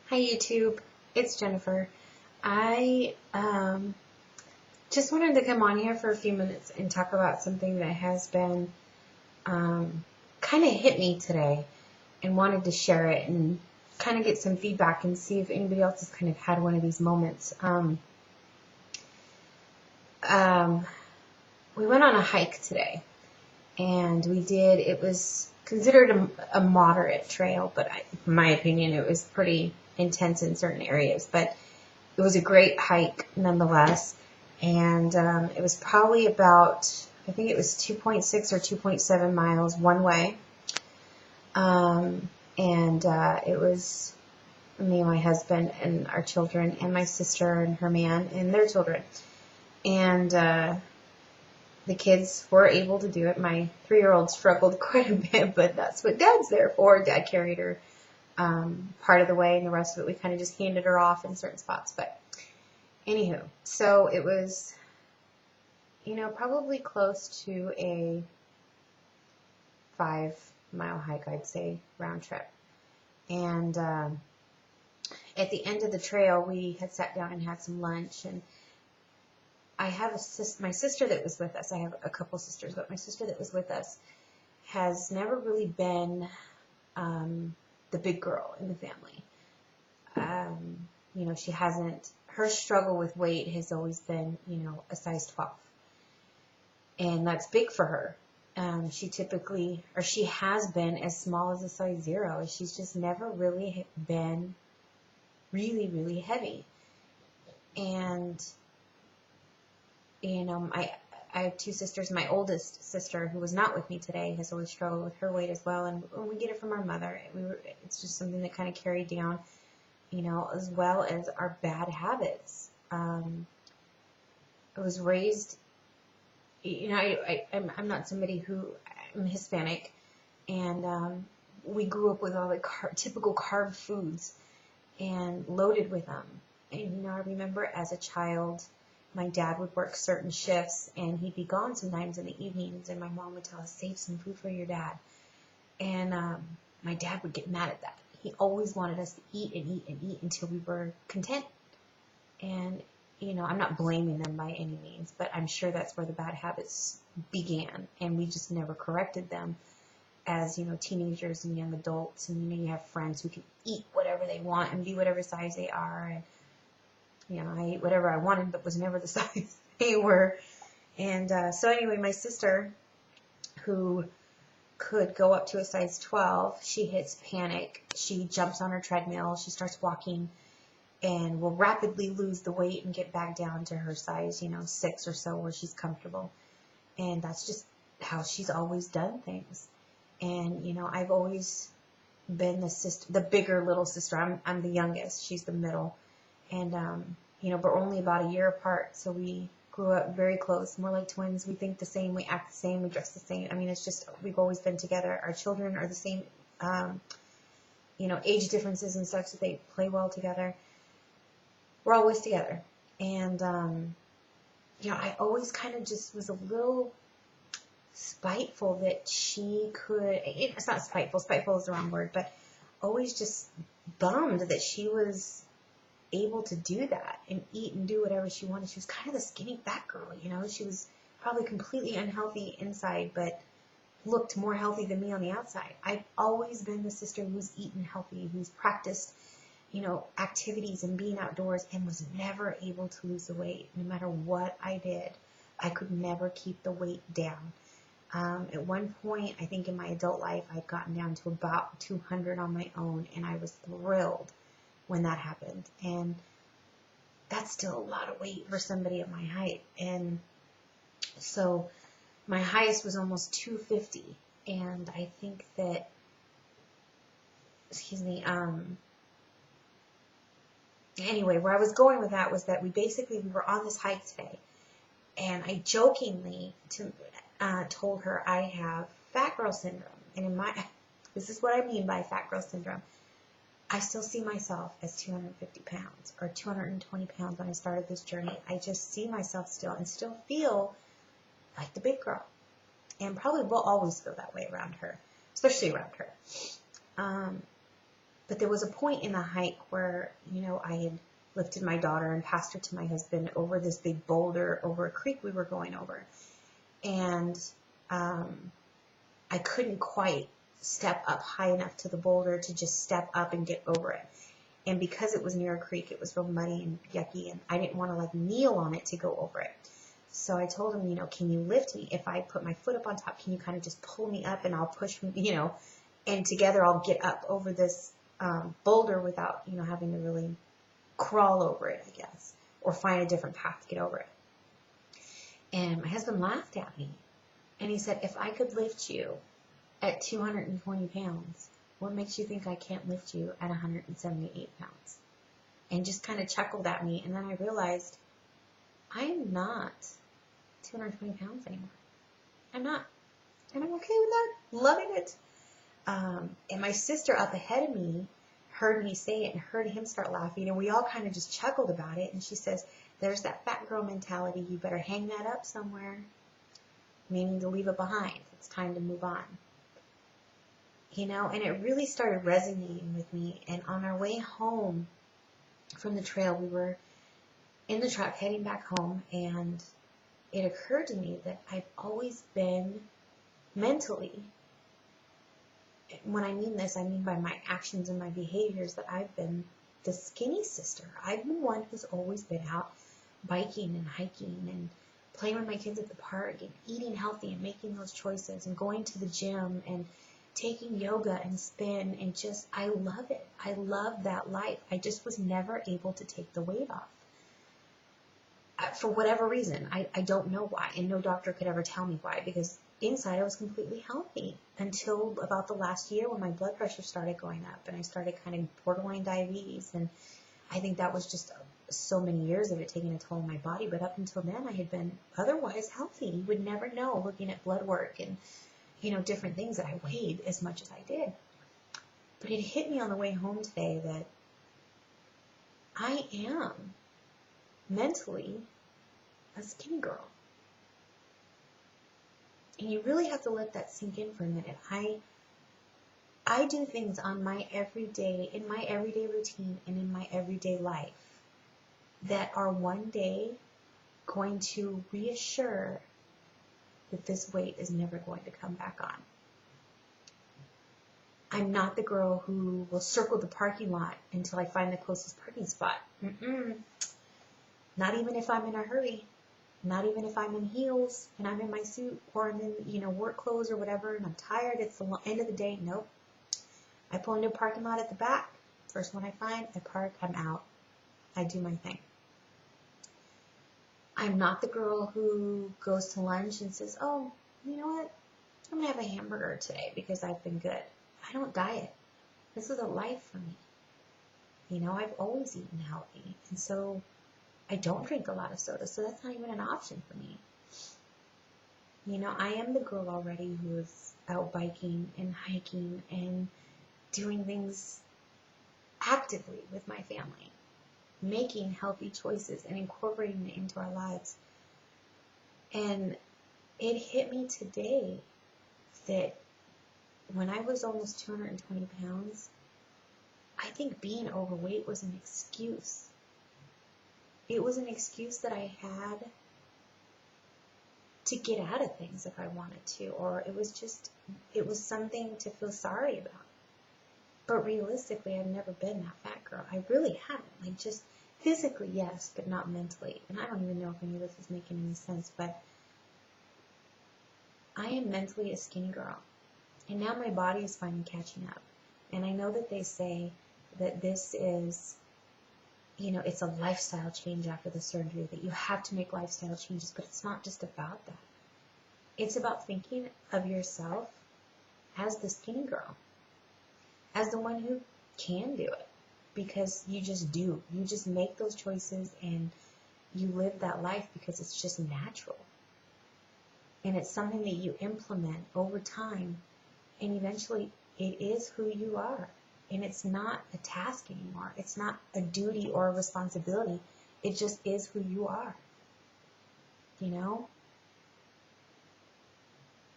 Hi YouTube, it's Jennifer. I just wanted to come on here for a few minutes and talk about something that has been kind of hit me today and wanted to share it and kind of get some feedback and see if anybody else has kind of had one of these moments. We went on a hike today and it was considered a moderate trail, but in my opinion, it was pretty intense in certain areas, but it was a great hike nonetheless. And it was probably about, I think it was 2.6 or 2.7 miles one way. It was me and my husband and our children and my sister and her man and their children. And the kids were able to do it. My 3-year-old struggled quite a bit, but that's what Dad's there for. Dad carried her part of the way, and the rest of it we kind of just handed her off in certain spots. But anywho, so it was, probably close to a 5-mile hike, I'd say, round trip. And at the end of the trail, we had sat down and had some lunch, and I have my sister that was with us. I have a couple sisters, but my sister that was with us has never really been the big girl in the family. She hasn't, her struggle with weight has always been, a size 12. And that's big for her. She has been as small as a size 0. She's just never really been really, really heavy. And I have 2 sisters. My oldest sister, who was not with me today, has always struggled with her weight as well. And we get it from our mother. It's just something that kind of carried down, as well as our bad habits. I was raised, I'm not somebody I'm Hispanic, and we grew up with all the typical carb foods and loaded with them. And, I remember as a child, my dad would work certain shifts, and he'd be gone sometimes in the evenings, and my mom would tell us, save some food for your dad. And my dad would get mad at that. He always wanted us to eat and eat and eat until we were content. And, I'm not blaming them by any means, but I'm sure that's where the bad habits began, and we just never corrected them as, teenagers and young adults. And, you have friends who can eat whatever they want and be whatever size they are, and I ate whatever I wanted, but was never the size they were. And so anyway, my sister, who could go up to a size 12, she hits panic. She jumps on her treadmill. She starts walking and will rapidly lose the weight and get back down to her size, 6 or so, where she's comfortable. And that's just how she's always done things. And, I've always been the bigger little sister. I'm the youngest. She's the middle. And, we're only about a year apart, so we grew up very close, more like twins. We think the same, we act the same, we dress the same. I mean, it's just, we've always been together. Our children are the same, age differences and such, that they play well together. We're always together. And, I always kind of just was a little spiteful that she could, it's not spiteful is the wrong word, but always just bummed that she was able to do that and eat and do whatever she wanted. She was kind of the skinny fat girl, she was probably completely unhealthy inside, but looked more healthy than me on the outside. I've always been the sister who's eaten healthy, who's practiced, activities and being outdoors, and was never able to lose the weight. No matter what I did, I could never keep the weight down. At one point, I think in my adult life, I'd gotten down to about 200 on my own, and I was thrilled when that happened. And that's still a lot of weight for somebody at my height. And so my highest was almost 250. And I think that, anyway, where I was going with that was that we were on this hike today. And I jokingly told her I have fat girl syndrome. And this is what I mean by fat girl syndrome. I still see myself as 250 pounds or 220 pounds when I started this journey. I just see myself still and still feel like the big girl. And probably will always feel that way around her, especially around her. But there was a point in the hike where, I had lifted my daughter and passed her to my husband over this big boulder over a creek we were going over. And I couldn't quite step up high enough to the boulder to just step up and get over it. And because it was near a creek, it was real muddy and yucky, and I didn't want to like kneel on it to go over it. So I told him, can you lift me? If I put my foot up on top, can you kind of just pull me up and I'll push, and together I'll get up over this boulder without, having to really crawl over it, I guess, or find a different path to get over it. And my husband laughed at me, and he said, if I could lift you at 220 pounds, what makes you think I can't lift you at 178 pounds? And just kind of chuckled at me. And then I realized I'm not 220 pounds anymore. I'm not. And I'm okay with that. Loving it. And my sister up ahead of me heard me say it and heard him start laughing. And we all kind of just chuckled about it. And she says, there's that fat girl mentality. You better hang that up somewhere. Meaning to leave it behind. It's time to move on. And it really started resonating with me. And on our way home from the trail, we were in the truck heading back home, and it occurred to me that I've always been mentally, when I mean this, I mean by my actions and my behaviors, that I've been the skinny sister. I've been one who's always been out biking and hiking and playing with my kids at the park and eating healthy and making those choices and going to the gym and taking yoga and spin, and just, I love it. I love that life. I just was never able to take the weight off. For whatever reason, I don't know why, and no doctor could ever tell me why, because inside I was completely healthy until about the last year when my blood pressure started going up and I started kind of borderline diabetes, and I think that was just so many years of it taking a toll on my body. But up until then, I had been otherwise healthy. You would never know looking at blood work and different things that I weighed as much as I did. But it hit me on the way home today that I am mentally a skinny girl. And you really have to let that sink in for a minute. I do things on my everyday, in my everyday routine and in my everyday life that are one day going to reassure that this weight is never going to come back on. I'm not the girl who will circle the parking lot until I find the closest parking spot. Not even if I'm in a hurry. Not even if I'm in heels and I'm in my suit or I'm in, work clothes or whatever, and I'm tired. It's the end of the day. Nope. I pull into a parking lot at the back. First one I find, I park, I'm out. I do my thing. I'm not the girl who goes to lunch and says, oh, you know what? I'm going to have a hamburger today because I've been good. I don't diet. This is a life for me. I've always eaten healthy. And so I don't drink a lot of soda, so that's not even an option for me. I am the girl already who is out biking and hiking and doing things actively with my family, making healthy choices and incorporating it into our lives. And it hit me today that when I was almost 220 pounds, I think being overweight was an excuse. It was an excuse that I had to get out of things if I wanted to, or it was something to feel sorry about. But realistically, I've never been that fat girl. I really haven't. Like, just physically, yes, but not mentally. And I don't even know if any of this is making any sense, but I am mentally a skinny girl. And now my body is finally catching up. And I know that they say that this is, it's a lifestyle change after the surgery, that you have to make lifestyle changes, but it's not just about that. It's about thinking of yourself as the skinny girl, as the one who can do it, because you just do. You just make those choices and you live that life because it's just natural. And it's something that you implement over time, and eventually it is who you are. And it's not a task anymore. It's not a duty or a responsibility. It just is who you are. We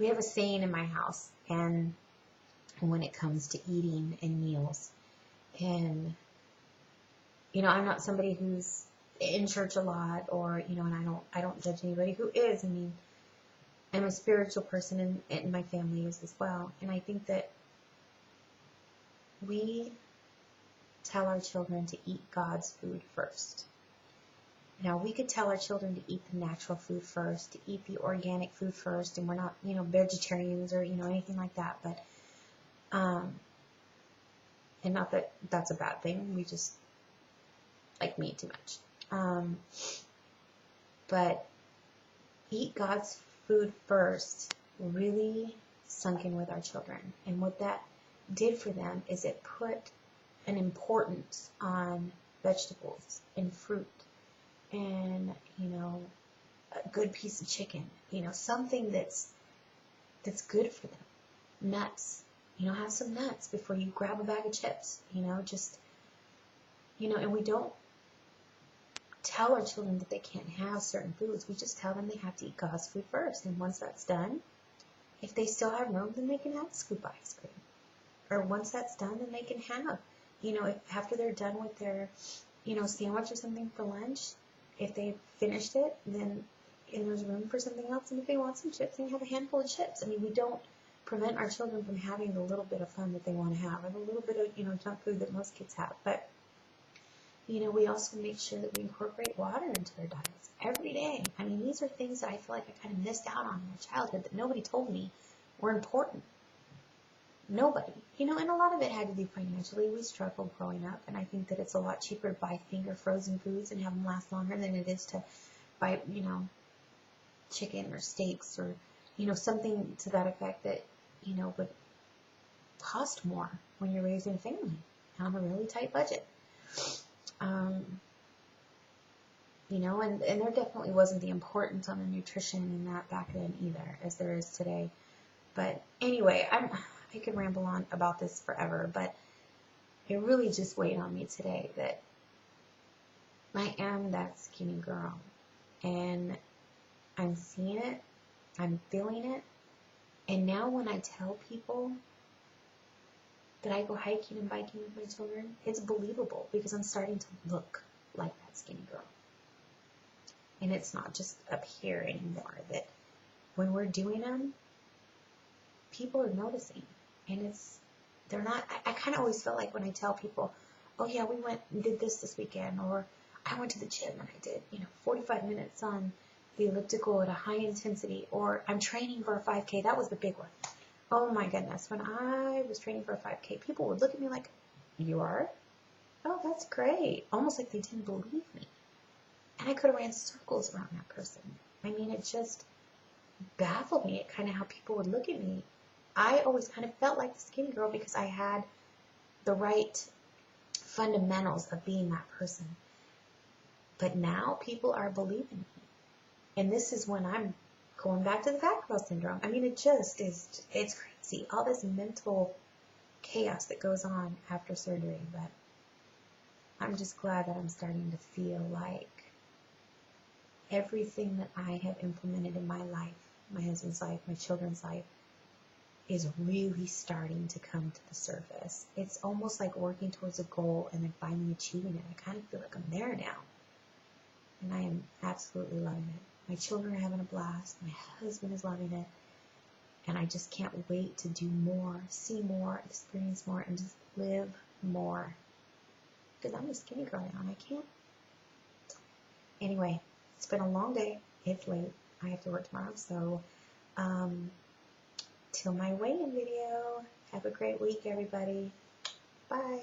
have a saying in my house, and when it comes to eating and meals, And, you know, I'm not somebody who's in church a lot, or, you know, and I don't judge anybody who is. I mean, I'm a spiritual person, and my family is as well. And I think that we tell our children to eat God's food first. Now, we could tell our children to eat the natural food first, to eat the organic food first, and we're not, you know, vegetarians or, you know, anything like that. But, and not that that's a bad thing. We just like meat too much. But eat God's food first really sunk in with our children. And what that did for them is it put an importance on vegetables and fruit and, you know, a good piece of chicken, you know, something that's good for them. Nuts, you know, have some nuts before you grab a bag of chips, you know, just, you know, and we don't tell our children that they can't have certain foods. We just tell them they have to eat God's food first. And once that's done, if they still have room, then they can have a scoop of ice cream. Or once that's done, then they can have, you know, after they're done with their, you know, sandwich or something for lunch, if they finished it, then and there's room for something else. And if they want some chips, they can have a handful of chips. I mean, we don't prevent our children from having the little bit of fun that they want to have, and a little bit of, you know, junk food that most kids have. But, you know, we also make sure that we incorporate water into their diets every day. I mean, these are things that I feel like I kind of missed out on in my childhood that nobody told me were important. Nobody. You know, and a lot of it had to do financially. We struggled growing up, and I think that it's a lot cheaper to buy finger frozen foods and have them last longer than it is to buy, you know, chicken or steaks or, you know, something to that effect that, you know, would cost more when you're raising a family on a really tight budget. You know, and there definitely wasn't the importance on the nutrition in that back then either, as there is today. But anyway, I could ramble on about this forever, but it really just weighed on me today that I am that skinny girl, and I'm seeing it, I'm feeling it, and now when I tell people that I go hiking and biking with my children, it's believable because I'm starting to look like that skinny girl. And it's not just up here anymore, that when we're doing them, people are noticing. And they're not, I kind of always feel like when I tell people, oh yeah, we went and did this weekend, or I went to the gym and I did, you know, 45 minutes on the elliptical at a high intensity, or I'm training for a 5K. That was the big one. Oh my goodness. When I was training for a 5K, people would look at me like, you are? Oh, that's great. Almost like they didn't believe me. And I could have ran circles around that person. I mean, it just baffled me at kind of how people would look at me. I always kind of felt like the skinny girl because I had the right fundamentals of being that person. But now people are believing me. And this is when I'm going back to the fat girl syndrome. I mean, it just is, it's crazy. All this mental chaos that goes on after surgery. But I'm just glad that I'm starting to feel like everything that I have implemented in my life, my husband's life, my children's life, is really starting to come to the surface. It's almost like working towards a goal and then finally achieving it. I kind of feel like I'm there now. And I am absolutely loving it. My children are having a blast. My husband is loving it. And I just can't wait to do more, see more, experience more, and just live more. Because I'm a skinny girl now and I can't. Anyway, it's been a long day. It's late. I have to work tomorrow. So, till my weigh-in video, have a great week, everybody. Bye.